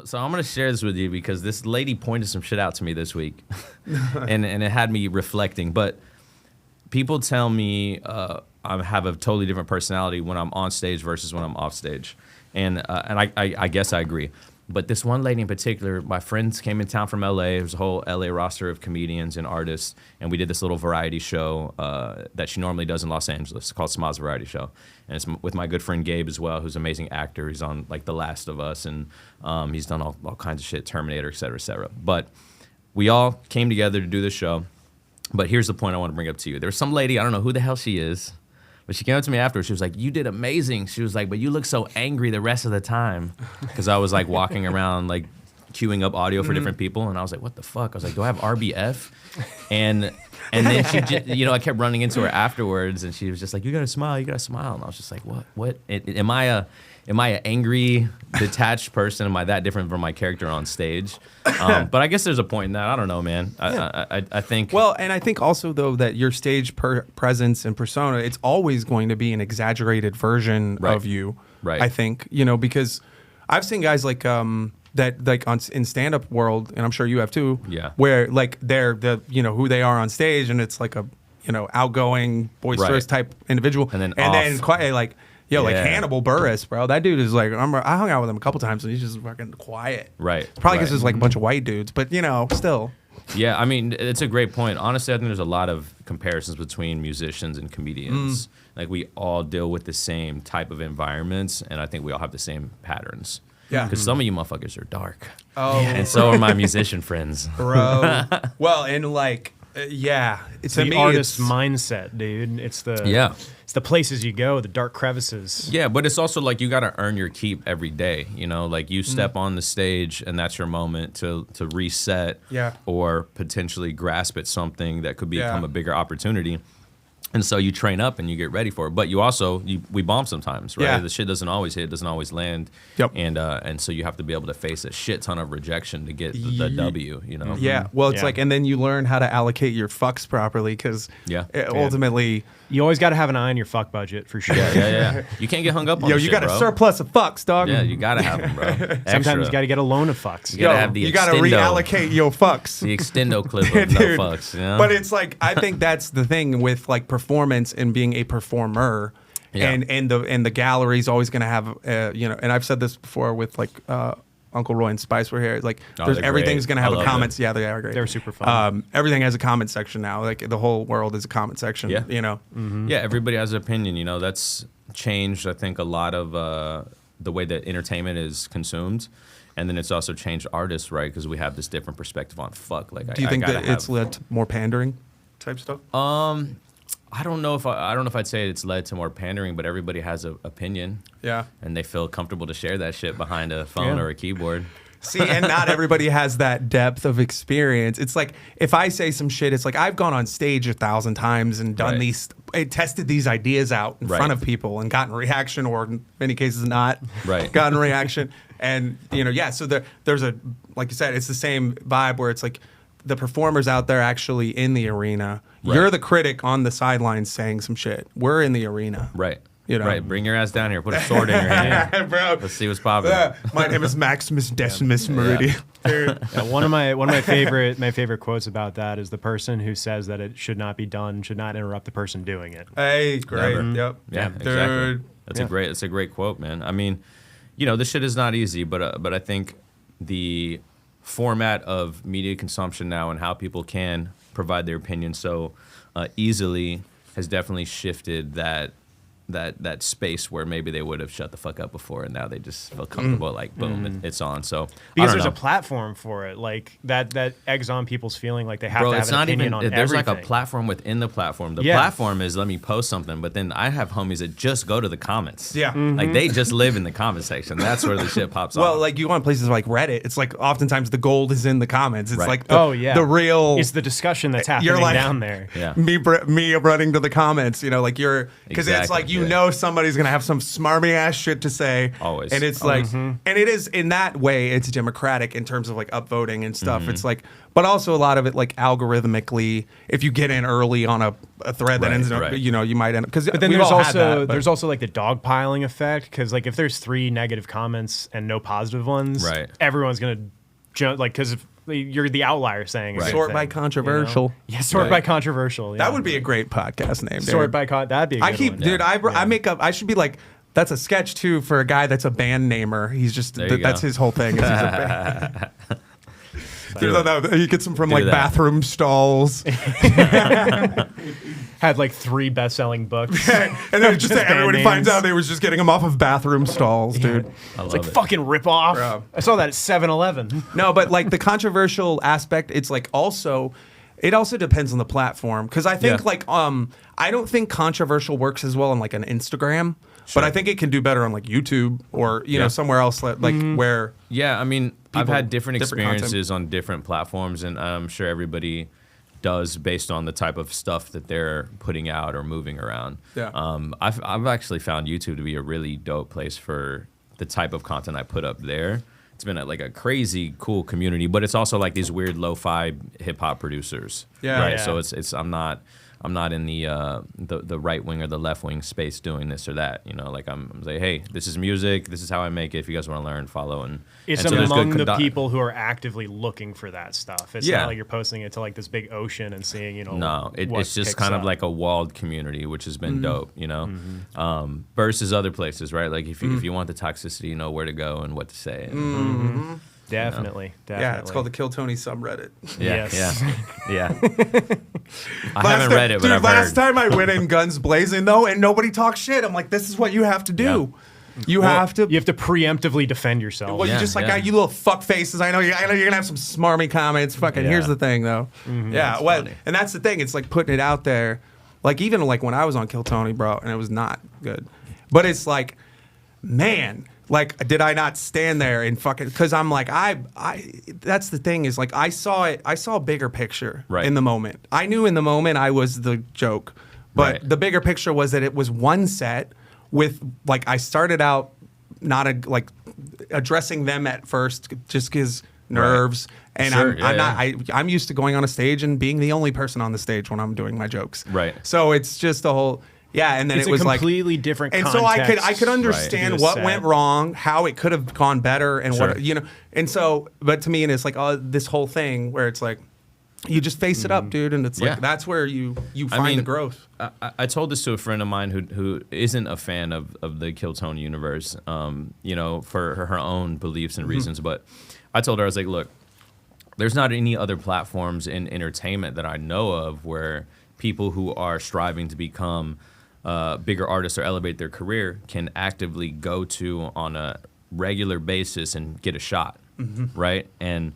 So I'm gonna share this with you because this lady pointed some shit out to me this week, and it had me reflecting. But people tell me I have a totally different personality when I'm on stage versus when I'm off stage, and I guess I agree. But this one lady in particular, my friends came in town from LA. There was a whole LA roster of comedians and artists, and we did this little variety show that she normally does in Los Angeles called Sma's Variety Show. And it's with my good friend Gabe as well, who's an amazing actor. He's on like The Last of Us, and he's done all kinds of shit, Terminator, et cetera, et cetera. But we all came together to do this show. But here's the point I want to bring up to you. There was some lady, I don't know who the hell she is, but she came up to me afterwards. She was like, "You did amazing." She was like, "But you look so angry the rest of the time." Because I was like walking around like queuing up audio for different people. And I was like, what the fuck? I was like, do I have RBF? And then she just, I kept running into her afterwards. And she was just like, you got to smile. You got to smile. And I was just like, what? Am I an angry, detached person? Am I that different from my character on stage? But I guess there's a point in that. I don't know, man. I think. Well, and I think also, though, that your stage presence and persona, it's always going to be an exaggerated version of you. Right. I think, because I've seen guys like that, like in stand-up world, and I'm sure you have too. Yeah. Where like they're who they are on stage, and it's like a outgoing, boisterous type individual, and then quiet like. Like Hannibal Buress, bro. That dude is like, I hung out with him a couple times, and he's just fucking quiet. Right. It's probably because there's like a bunch of white dudes, but still. Yeah, I mean, it's a great point. Honestly, I think there's a lot of comparisons between musicians and comedians. Like, we all deal with the same type of environments, and I think we all have the same patterns. Yeah. Because some of you motherfuckers are dark. Oh. And so are my musician friends. Bro. Well, and like, it's the artist's mindset, dude. It's the places you go, the dark crevices. Yeah, but it's also like you got to earn your keep every day. Like you step on the stage and that's your moment to reset or potentially grasp at something that could become a bigger opportunity. And so you train up and you get ready for it. But you also, we bomb sometimes, right? Yeah. The shit doesn't always hit, doesn't always land. Yep. And so you have to be able to face a shit ton of rejection to get the W, Yeah. Well, it's like, and then you learn how to allocate your fucks properly because ultimately... You always got to have an eye on your fuck budget for sure. Yeah. You can't get hung up on you got a surplus of fucks, dog. Yeah, you got to have them, bro. Sometimes you got to get a loan of fucks. You got to have the You got to reallocate your fucks. The extendo clip of no fucks. But it's like, I think that's the thing with like performance and being a performer. Yeah. And the gallery's always going to have, and I've said this before with like Uncle Roy and Spice were here. Like, everything's going to have a comments. Yeah, they are great. They're super fun. Everything has a comment section now. Like, the whole world is a comment section. Yeah. Yeah, everybody has an opinion. That's changed, I think, a lot of the way that entertainment is consumed. And then it's also changed artists, right? Because we have this different perspective on fuck. Like, do you think that it's led to more pandering type stuff? I don't know if I'd say it's led to more pandering, but everybody has an opinion. Yeah. And they feel comfortable to share that shit behind a phone or a keyboard. See, and not everybody has that depth of experience. It's like, if I say some shit, it's like I've gone on stage 1,000 times and done tested these ideas out in front of people and gotten reaction, or in many cases not gotten reaction. And, so there's a, like you said, it's the same vibe where it's like the performers out there actually in the arena. Right. You're the critic on the sidelines saying some shit. We're in the arena. Right. Right. Bring your ass down here. Put a sword in your hand. Bro. Let's see what's popping. My name is Maximus Decimus Meridian. One of my favorite quotes about that is the person who says that it should not be done should not interrupt the person doing it. Hey, great. Never. Yep. Yeah, exactly. That's a great quote, man. I mean, this shit is not easy, but I think the format of media consumption now and how people can provide their opinion so easily has definitely shifted that space where maybe they would have shut the fuck up before, and now they just feel comfortable. Like, boom, it's on. So because there's a platform for it, like that eggs on people's feeling like they have to have an opinion on there's everything. like a platform within the platform. The platform is let me post something, but then I have homies that just go to the comments. Yeah, like they just live in the comment section. That's where the shit pops off. Well, like you go on places like Reddit, it's like oftentimes the gold is in the comments. It's like the real. It's the discussion that's happening down there. Yeah, me running to the comments. Like because it's like you know somebody's gonna have some smarmy ass shit to say. Always. And it's like, and it is in that way, it's democratic in terms of like upvoting and stuff. It's like, but also a lot of it like algorithmically, if you get in early on a thread that ends up, you know, you might end up, because but then there's also like the dogpiling effect, because like if there's 3 negative comments and no positive ones, everyone's gonna jump, like, because if you're the outlier saying sort by controversial. You know? Yeah, sort by controversial. Yeah. That would be a great podcast name. Dude. Sort by that'd be a good one. Dude, I make up. I should be like. That's a sketch too for a guy that's a band namer. He's just that's his whole thing. Is he's a band. Dude, he gets them from like bathroom stalls. Had like 3 best-selling books, and then just everybody finds out they was just getting them off of bathroom stalls, dude. It's like fucking rip off. Bro. I saw that at 7-Eleven. No, but like the controversial aspect, it's like also. It also depends on the platform, because I think like I don't think controversial works as well on like an Instagram, but I think it can do better on like YouTube or you know somewhere else like where. Yeah, I mean I've had different experiences on different platforms, and I'm sure everybody does based on the type of stuff that they're putting out or moving around. Yeah. I've actually found YouTube to be a really dope place for the type of content I put up there. It's been like a crazy cool community, but it's also like these weird lo-fi hip hop producers. Yeah. Right. Yeah. So it's I'm not in the right wing or the left wing space doing this or that. You know, like I'm like, hey, this is music. This is how I make it. If you guys want to learn, follow. And it's and among the people who are actively looking for that stuff. It's Yeah. not like you're posting it to like this big ocean and seeing, you know. No, it's just kind of like a walled community, which has been dope. You know, versus other places, right? Like if you want the toxicity, you know where to go and what to say. And, Definitely. Yeah, it's called the Kill Tony subreddit. Yeah, Yes. yeah. I haven't read it, but I've last heard. time I went in guns blazing though, and nobody talks shit. I'm like, this is what you have to do. You have to preemptively defend yourself. Well, you just like you little fuck faces. I know you're gonna have some smarmy comments. Fucking here's the thing though. Yeah, well, funny. and that's the thing. It's like putting it out there. Like even like when I was on Kill Tony, bro, and it was not good. But it's like, man. Like, did I not stand there and fucking? Because I'm like, that's the thing is like I saw a bigger picture in the moment. I knew in the moment I was the joke, but the bigger picture was that it was one set with like I started out not addressing them at first just because nerves. And I'm used to going on a stage and being the only person on the stage when I'm doing my jokes. Right. So it's just a whole. Yeah, and then it's it was a like completely different. And context so I could understand what went wrong, how it could have gone better, and what you know. And so, but to me, and it's like this whole thing where it's like you just face it up, dude, and it's like that's where you find the growth. I told this to a friend of mine who isn't a fan of the Kill Tony universe, you know, for her own beliefs and reasons. But I told her, I was like, look, there's not any other platforms in entertainment that I know of where people who are striving to become bigger artists or elevate their career can actively go to on a regular basis and get a shot, right? And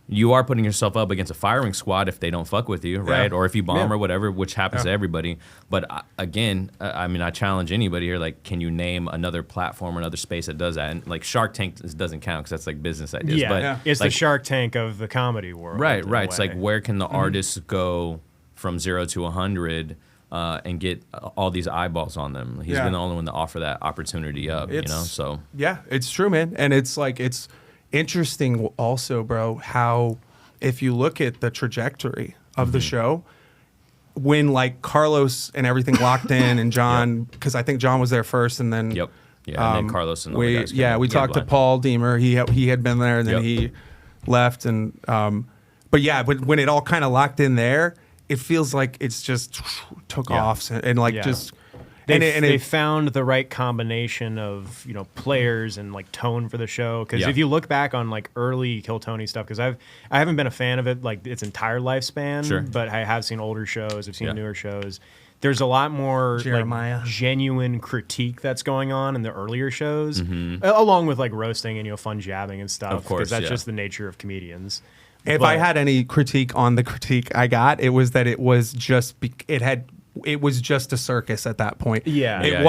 you are putting yourself up against a firing squad if they don't fuck with you, right? Or if you bomb or whatever, which happens to everybody. But again, I mean, I challenge anybody here, like, can you name another platform or another space that does that? And like Shark Tank doesn't count because that's like business ideas. Yeah, but it's like, the Shark Tank of the comedy world. Right. It's like, where can the artists go from 0 to 100 and get all these eyeballs on them? He's been the only one to offer that opportunity up, you know? So yeah, it's true, man. And it's like, it's interesting also, bro, how if you look at the trajectory of the show, when like Carlos and everything locked in and John, because I think John was there first and then and then Carlos and the guys we talked to Paul Deemer. He had been there and then he left and but when it all kind of locked in there, it feels like it's just took off and like just they found the right combination of, you know, players and like tone for the show. Because if you look back on like early Kill Tony stuff, because I haven't been a fan of it like its entire lifespan, but I have seen older shows, I've seen newer shows. There's a lot more like, genuine critique that's going on in the earlier shows, along with like roasting and, you know, fun jabbing and stuff. Of course, because that's just the nature of comedians. If I had any critique on the critique I got, it was that it was just it was just a circus at that point. It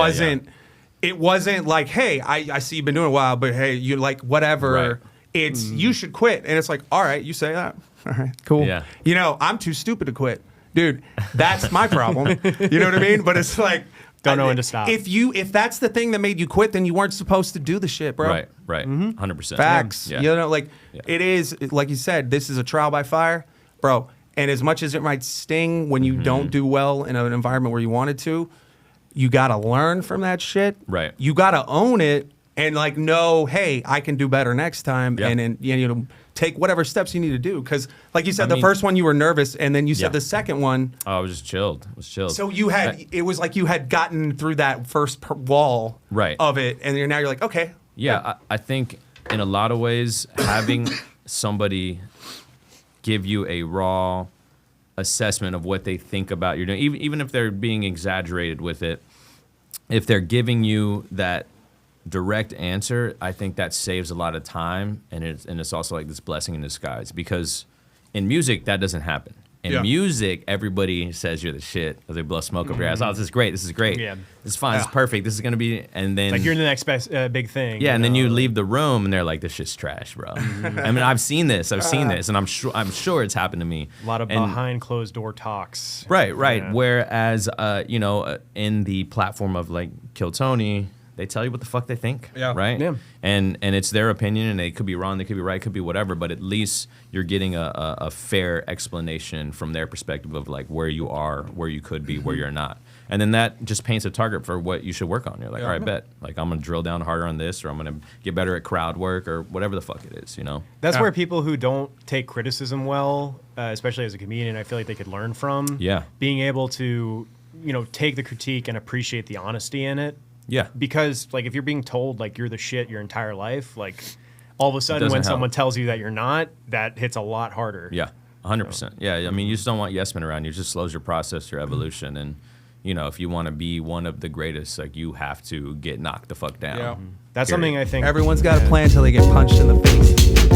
wasn't like, hey, I see you've been doing it a while, but hey, you like whatever. It's you should quit, and it's like, all right, you say that, all right, cool. Yeah. You know, I'm too stupid to quit, dude. That's my problem. You know what I mean? But it's like, Don't know when to stop. If that's the thing that made you quit, then you weren't supposed to do the shit, bro. Right. 100%. Facts. Yeah. You know, like it is, like you said, this is a trial by fire, bro. And as much as it might sting when you don't do well in an environment where you wanted to, you got to learn from that shit. Right. You got to own it and like know, hey, I can do better next time. Yeah. And you know, take whatever steps you need to do. Because like you said, the first one you were nervous, and then you said the second one. Oh, I was just chilled. I was chilled. So you had, it was like you had gotten through that first wall of it, and now you're like, okay. Yeah, I think in a lot of ways, having somebody give you a raw assessment of what they think about you doing, even if they're being exaggerated with it, if they're giving you that direct answer, I think that saves a lot of time, and it's also like this blessing in disguise, because in music that doesn't happen. In music, everybody says you're the shit. They blow smoke up your ass. Oh, this is great. This is great. Yeah. This is fine. This is perfect. This is gonna be, and then like you're the next best big thing. Yeah, and then you leave the room, and they're like, "This shit's trash, bro." I mean, I've seen this, and I'm sure it's happened to me. A lot of behind closed door talks. Right. Yeah. Whereas, you know, in the platform of like Kill Tony, they tell you what the fuck they think, right? Yeah. And it's their opinion, and they could be wrong, they could be right, could be whatever, but at least you're getting a fair explanation from their perspective of like where you are, where you could be, where you're not. And then that just paints a target for what you should work on. You're like, all right, bet. Like, I'm going to drill down harder on this, or I'm going to get better at crowd work, or whatever the fuck it is, you know? That's where people who don't take criticism well, especially as a comedian, I feel like they could learn from. Yeah. Being able to, you know, take the critique and appreciate the honesty in it. Yeah. Because, like, if you're being told, like, you're the shit your entire life, like, all of a sudden when someone tells you that you're not, that hits a lot harder. Yeah, 100%. Yeah, I mean, you just don't want yes men around you. It just slows your process, your evolution. And, you know, if you want to be one of the greatest, like, you have to get knocked the fuck down. Yeah. That's something I think... Everyone's got a plan until they get punched in the face.